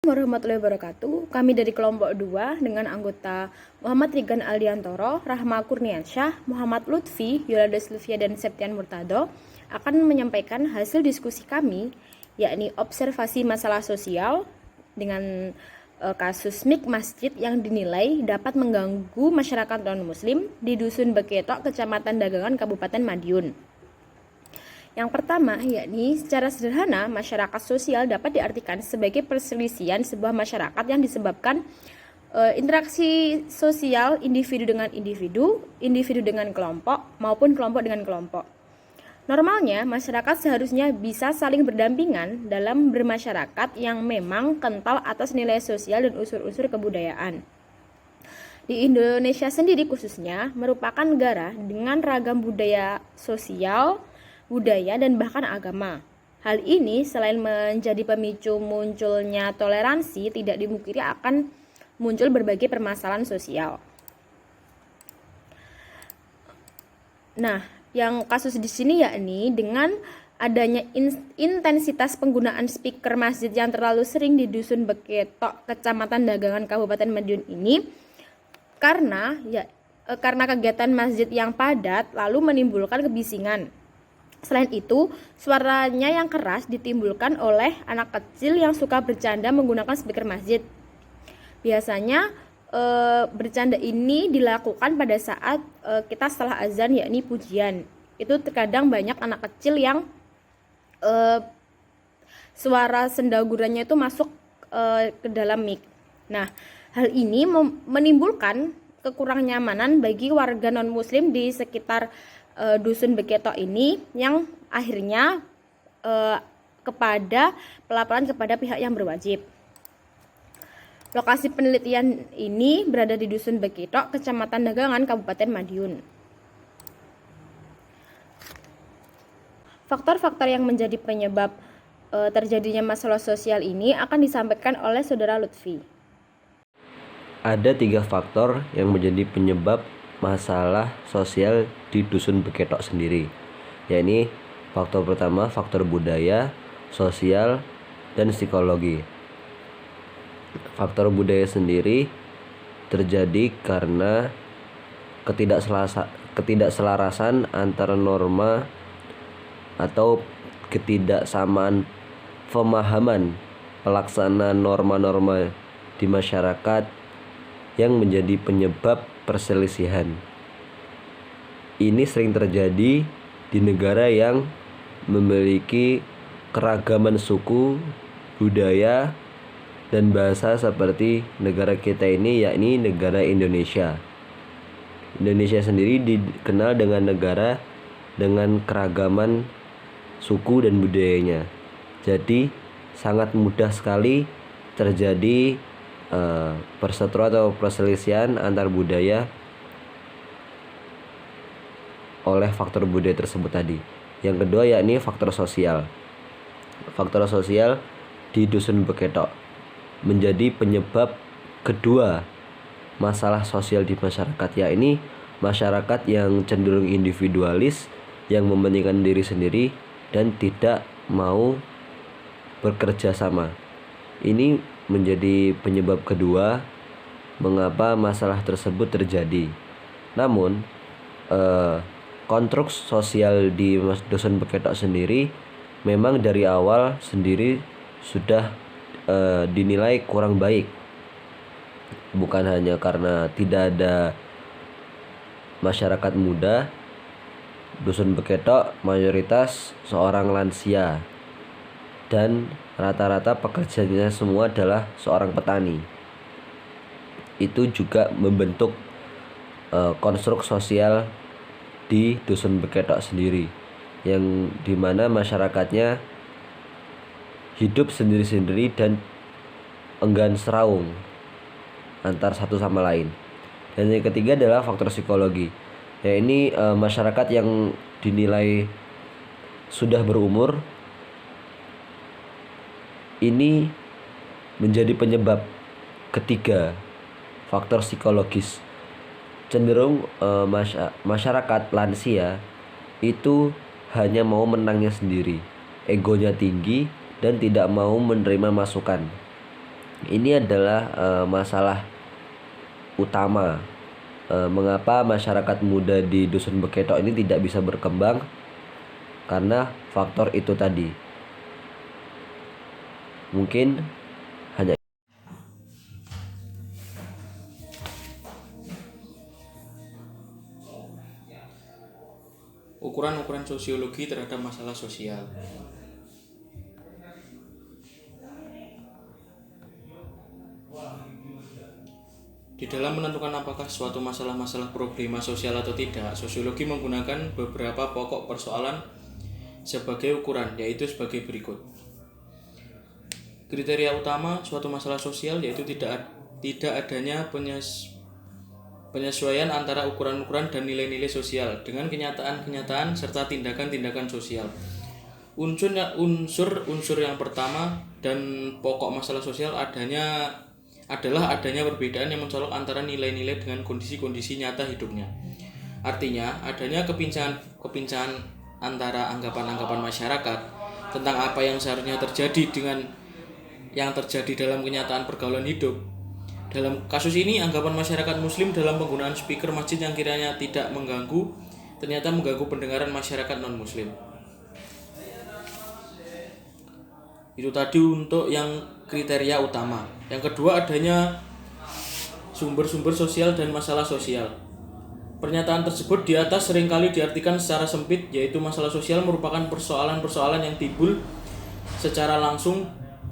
Warahmatullahi wabarakatuh. Kami dari kelompok 2 dengan anggota Muhammad Rigan Aldiantoro, Rahma Kurniansyah, Muhammad Lutfi, Yolanda Lufia, dan Septian Murtado akan menyampaikan hasil diskusi kami, yakni observasi masalah sosial dengan kasus MIK Masjid yang dinilai dapat mengganggu masyarakat non-muslim di Dusun Beketok, Kecamatan Dagangan, Kabupaten Madiun. Yang pertama, yakni secara sederhana, masyarakat sosial dapat diartikan sebagai perselisihan sebuah masyarakat yang disebabkan interaksi sosial individu dengan individu, individu dengan kelompok, maupun kelompok dengan kelompok. Normalnya, masyarakat seharusnya bisa saling berdampingan dalam bermasyarakat yang memang kental atas nilai sosial dan unsur-unsur kebudayaan. Di Indonesia sendiri khususnya merupakan negara dengan ragam budaya sosial, budaya, dan bahkan agama. Hal ini selain menjadi pemicu munculnya toleransi, tidak dimungkiri akan muncul berbagai permasalahan sosial. Nah, yang kasus di sini yakni dengan adanya intensitas penggunaan speaker masjid yang terlalu sering di Dusun Beketok, Kecamatan Dagangan, Kabupaten Madiun ini, karena kegiatan masjid yang padat lalu menimbulkan kebisingan. Selain itu, suaranya yang keras ditimbulkan oleh anak kecil yang suka bercanda menggunakan speaker masjid. Biasanya bercanda ini dilakukan pada saat kita setelah azan, yakni pujian. Itu terkadang banyak anak kecil yang suara sendagurannya itu masuk ke dalam mic. Nah, hal ini menimbulkan kekurang nyamanan bagi warga non-muslim di sekitar Dusun Beketok ini, yang akhirnya kepada pelaporan kepada pihak yang berwajib. Lokasi penelitian ini berada di Dusun Beketok, Kecamatan Dagangan, Kabupaten Madiun. Faktor-faktor yang menjadi penyebab terjadinya masalah sosial ini akan disampaikan oleh Saudara Lutfi. Ada 3 faktor yang menjadi penyebab masalah sosial di Dusun Beketok sendiri, yakni faktor pertama faktor budaya, sosial, dan psikologi. Faktor budaya sendiri terjadi karena ketidakselarasan antara norma atau ketidaksamaan pemahaman pelaksanaan norma-norma di masyarakat yang menjadi penyebab perselisihan. Ini sering terjadi di negara yang memiliki keragaman suku, budaya, dan bahasa seperti negara kita ini, yakni negara Indonesia. Indonesia sendiri dikenal dengan negara dengan keragaman suku dan budayanya. Jadi sangat mudah sekali terjadi perseteruan atau perselisihan antar budaya oleh faktor budaya tersebut tadi. Yang kedua yakni faktor sosial. Faktor sosial di Dusun Beketok menjadi penyebab kedua masalah sosial di masyarakat, yakni masyarakat yang cenderung individualis, yang mementingkan diri sendiri dan tidak mau bekerja sama. Ini menjadi penyebab kedua mengapa masalah tersebut terjadi. Namun konstruk sosial di Dusun Beketok sendiri memang dari awal sendiri sudah dinilai kurang baik, bukan hanya karena tidak ada masyarakat muda. Dusun Beketok mayoritas seorang lansia dan rata-rata pekerjaannya semua adalah seorang petani. Itu juga membentuk konstruk sosial di Dusun Beketok sendiri, yang dimana masyarakatnya hidup sendiri-sendiri dan enggan seraung antar satu sama lain. Dan yang ketiga adalah faktor psikologi, yakni masyarakat yang dinilai sudah berumur ini menjadi penyebab ketiga, faktor psikologis. Cenderung masyarakat lansia itu hanya mau menangnya sendiri, egonya tinggi dan tidak mau menerima masukan. Ini adalah masalah utama. Mengapa masyarakat muda di Dusun Beketok ini tidak bisa berkembang? Karena faktor itu tadi. Mungkin hanya ukuran-ukuran sosiologi terhadap masalah sosial. Di dalam menentukan apakah suatu masalah problema sosial atau tidak, sosiologi menggunakan beberapa pokok persoalan sebagai ukuran, yaitu sebagai berikut. Kriteria utama suatu masalah sosial yaitu tidak adanya penyesuaian antara ukuran-ukuran dan nilai-nilai sosial dengan kenyataan-kenyataan serta tindakan-tindakan sosial. Unsur yang pertama dan pokok masalah sosial adalah adanya perbedaan yang mencolok antara nilai-nilai dengan kondisi-kondisi nyata hidupnya. Artinya, adanya kepincangan antara anggapan-anggapan masyarakat tentang apa yang seharusnya terjadi dengan yang terjadi dalam kenyataan pergaulan hidup. Dalam kasus ini, anggapan masyarakat muslim dalam penggunaan speaker masjid yang kiranya tidak mengganggu, ternyata mengganggu pendengaran masyarakat non-muslim. Itu tadi untuk yang kriteria utama. Yang kedua, adanya sumber-sumber sosial dan masalah sosial. Pernyataan tersebut di atas seringkali diartikan secara sempit, yaitu masalah sosial merupakan persoalan-persoalan yang timbul secara langsung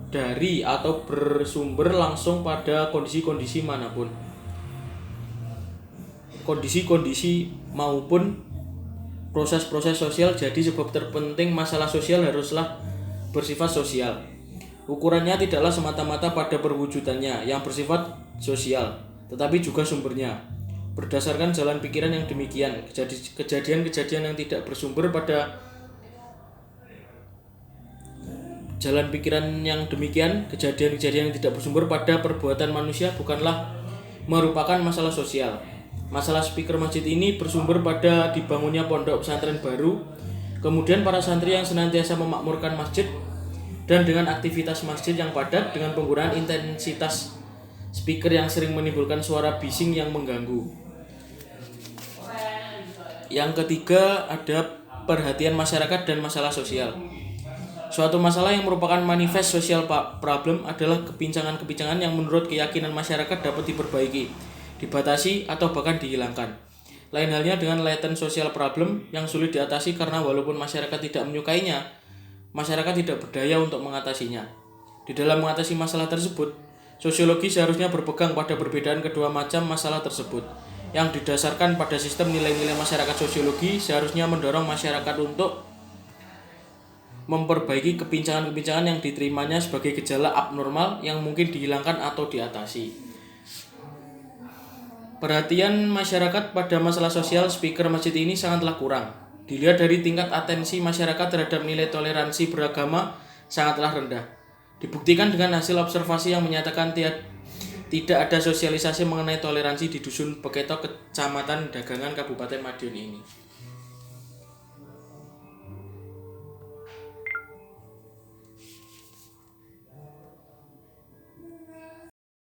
dari atau bersumber langsung pada kondisi-kondisi manapun. Kondisi-kondisi maupun proses-proses sosial, jadi sebab terpenting masalah sosial haruslah bersifat sosial. Ukurannya tidaklah semata-mata pada perwujudannya yang bersifat sosial, tetapi juga sumbernya. Berdasarkan jalan pikiran yang demikian, kejadian-kejadian yang tidak bersumber pada jalan pikiran yang demikian, kejadian-kejadian yang tidak bersumber pada perbuatan manusia bukanlah merupakan masalah sosial. Masalah speaker masjid ini bersumber pada dibangunnya pondok pesantren baru, kemudian para santri yang senantiasa memakmurkan masjid, dan dengan aktivitas masjid yang padat dengan penggunaan intensitas speaker yang sering menimbulkan suara bising yang mengganggu. Yang ketiga, ada perhatian masyarakat dan masalah sosial. Suatu masalah yang merupakan manifest social problem adalah kepincangan-kepincangan yang menurut keyakinan masyarakat dapat diperbaiki, dibatasi, atau bahkan dihilangkan. Lain halnya dengan latent social problem yang sulit diatasi karena walaupun masyarakat tidak menyukainya, masyarakat tidak berdaya untuk mengatasinya. Di dalam mengatasi masalah tersebut, sosiologi seharusnya berpegang pada perbedaan kedua macam masalah tersebut. Yang didasarkan pada sistem nilai-nilai masyarakat sosiologi seharusnya mendorong masyarakat untuk memperbaiki kepincangan-kepincangan yang diterimanya sebagai gejala abnormal yang mungkin dihilangkan atau diatasi. Perhatian masyarakat pada masalah sosial speaker masjid ini sangatlah kurang. Dilihat dari tingkat atensi masyarakat terhadap nilai toleransi beragama sangatlah rendah. Dibuktikan dengan hasil observasi yang menyatakan tidak ada sosialisasi mengenai toleransi di Dusun Beketok, Kecamatan Dagangan, Kabupaten Madiun ini.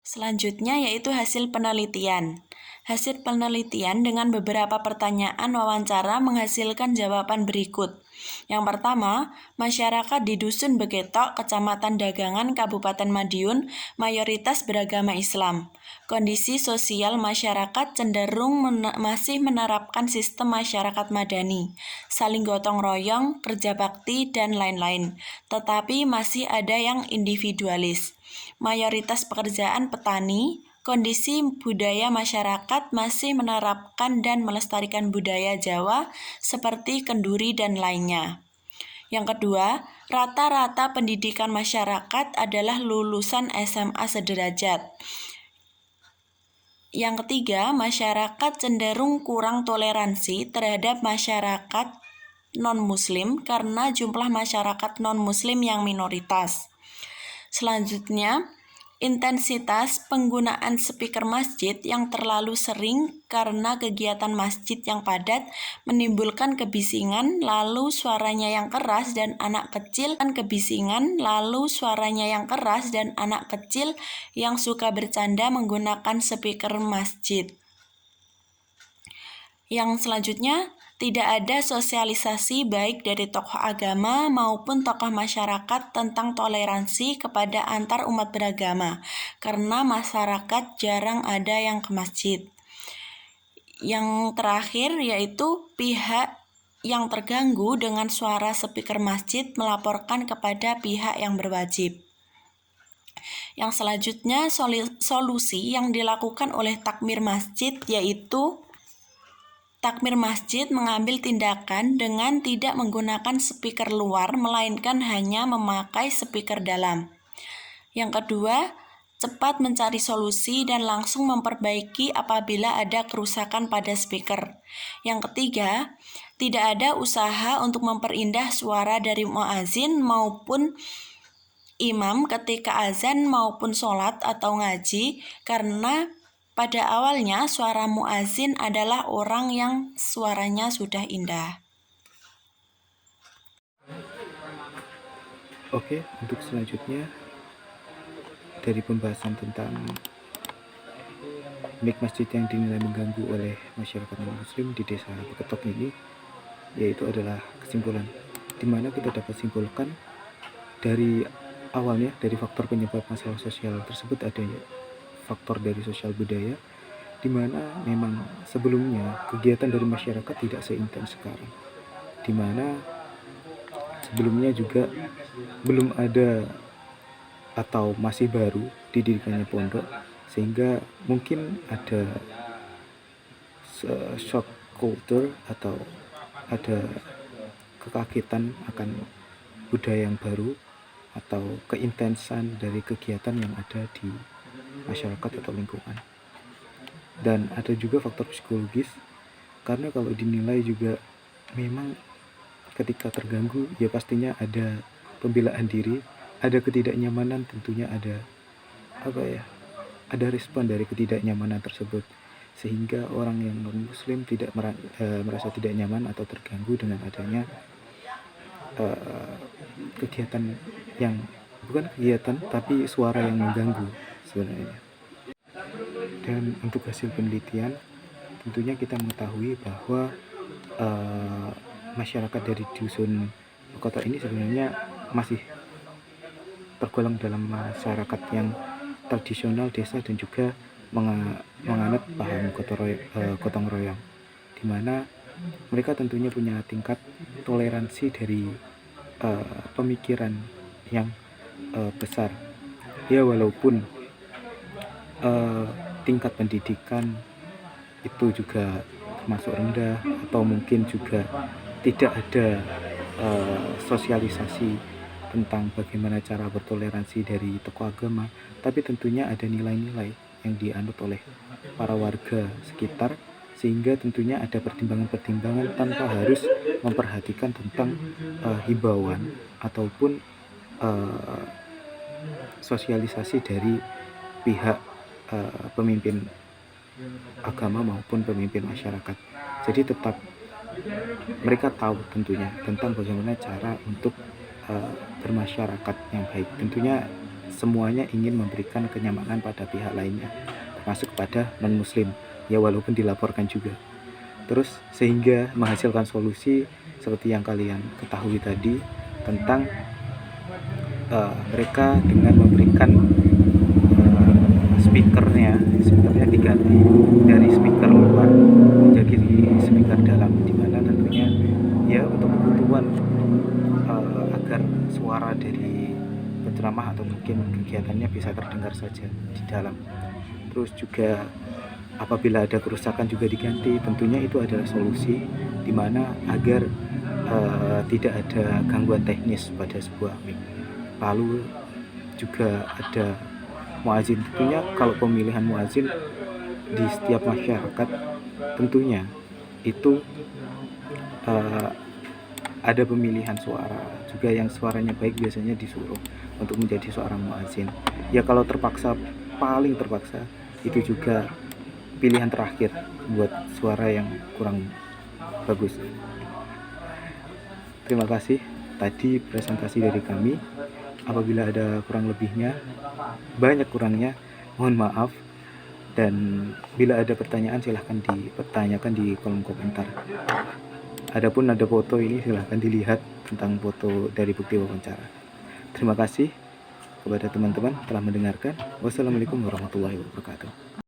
Selanjutnya yaitu hasil penelitian. Hasil penelitian dengan beberapa pertanyaan wawancara menghasilkan jawaban berikut. Yang pertama, masyarakat di Dusun Beketok, Kecamatan Dagangan, Kabupaten Madiun, mayoritas beragama Islam. Kondisi sosial masyarakat cenderung masih menerapkan sistem masyarakat madani, saling gotong royong, kerja bakti, dan lain-lain. Tetapi masih ada yang individualis. Mayoritas pekerjaan petani. Kondisi budaya masyarakat masih menerapkan dan melestarikan budaya Jawa seperti kenduri dan lainnya. Yang kedua, rata-rata pendidikan masyarakat adalah lulusan SMA sederajat. Yang ketiga, masyarakat cenderung kurang toleransi terhadap masyarakat non-muslim karena jumlah masyarakat non-muslim yang minoritas. Selanjutnya, Intensitas penggunaan speaker masjid yang terlalu sering karena kegiatan masjid yang padat menimbulkan kebisingan, lalu suaranya yang keras dan anak kecil yang suka bercanda menggunakan speaker masjid. Yang selanjutnya, tidak ada sosialisasi baik dari tokoh agama maupun tokoh masyarakat tentang toleransi kepada antar umat beragama, karena masyarakat jarang ada yang ke masjid. Yang terakhir yaitu pihak yang terganggu dengan suara speaker masjid melaporkan kepada pihak yang berwajib. Yang selanjutnya, solusi yang dilakukan oleh takmir masjid yaitu takmir masjid mengambil tindakan dengan tidak menggunakan speaker luar, melainkan hanya memakai speaker dalam. Yang kedua, cepat mencari solusi dan langsung memperbaiki apabila ada kerusakan pada speaker. Yang ketiga, tidak ada usaha untuk memperindah suara dari muazin maupun imam ketika azan maupun sholat atau ngaji, karena pada awalnya suara muazin adalah orang yang suaranya sudah indah. Oke, untuk selanjutnya dari pembahasan tentang mic masjid yang dinilai mengganggu oleh masyarakat non-muslim di desa Beketok ini, yaitu adalah kesimpulan, di mana kita dapat simpulkan dari awalnya dari faktor penyebab masalah sosial tersebut adanya faktor dari sosial budaya, di mana memang sebelumnya kegiatan dari masyarakat tidak seintens sekarang, di mana sebelumnya juga belum ada atau masih baru didirikannya pondok, sehingga mungkin ada shock culture atau ada kekagetan akan budaya yang baru atau keintensan dari kegiatan yang ada di masyarakat atau lingkungan. Dan ada juga faktor psikologis, karena kalau dinilai juga memang ketika terganggu ya pastinya ada pembelaan diri, ada ketidaknyamanan, tentunya ada ada respon dari ketidaknyamanan tersebut, sehingga orang yang non muslim tidak merasa tidak nyaman atau terganggu dengan adanya kegiatan yang bukan kegiatan tapi suara yang mengganggu sebenarnya. Dan untuk hasil penelitian, tentunya kita mengetahui bahwa masyarakat dari dusun kota ini sebenarnya masih tergolong dalam masyarakat yang tradisional desa dan juga menganut paham gotong royong, di mana mereka tentunya punya tingkat toleransi dari pemikiran yang besar. Ya walaupun tingkat pendidikan itu juga termasuk rendah, atau mungkin juga tidak ada sosialisasi tentang bagaimana cara bertoleransi dari tokoh agama, tapi tentunya ada nilai-nilai yang dianut oleh para warga sekitar, sehingga tentunya ada pertimbangan-pertimbangan tanpa harus memperhatikan tentang himbauan ataupun sosialisasi dari pihak pemimpin agama maupun pemimpin masyarakat. Jadi tetap mereka tahu tentunya tentang bagaimana cara untuk bermasyarakat yang baik. Tentunya semuanya ingin memberikan kenyamanan pada pihak lainnya, termasuk pada non-muslim, ya walaupun dilaporkan juga. Terus sehingga menghasilkan solusi seperti yang kalian ketahui tadi tentang mereka dengan memberikan speakernya diganti dari speaker luar menjadi speaker dalam, di mana tentunya ya untuk kebutuhan agar suara dari penceramah atau mungkin kegiatannya bisa terdengar saja di dalam. Terus juga apabila ada kerusakan juga diganti, tentunya itu adalah solusi di mana agar tidak ada gangguan teknis pada sebuah mic. Lalu juga ada muazin, tentunya kalau pemilihan muazin di setiap masyarakat tentunya itu ada pemilihan suara juga, yang suaranya baik biasanya disuruh untuk menjadi seorang muadzin. Ya kalau terpaksa, paling terpaksa, itu juga pilihan terakhir buat suara yang kurang bagus. Terima kasih tadi presentasi dari kami. Apabila ada kurang lebihnya, banyak kurangnya, mohon maaf. Dan bila ada pertanyaan silahkan dipertanyakan di kolom komentar. Adapun ada foto ini silahkan dilihat tentang foto dari bukti wawancara. Terima kasih kepada teman-teman telah mendengarkan. Wassalamualaikum warahmatullahi wabarakatuh.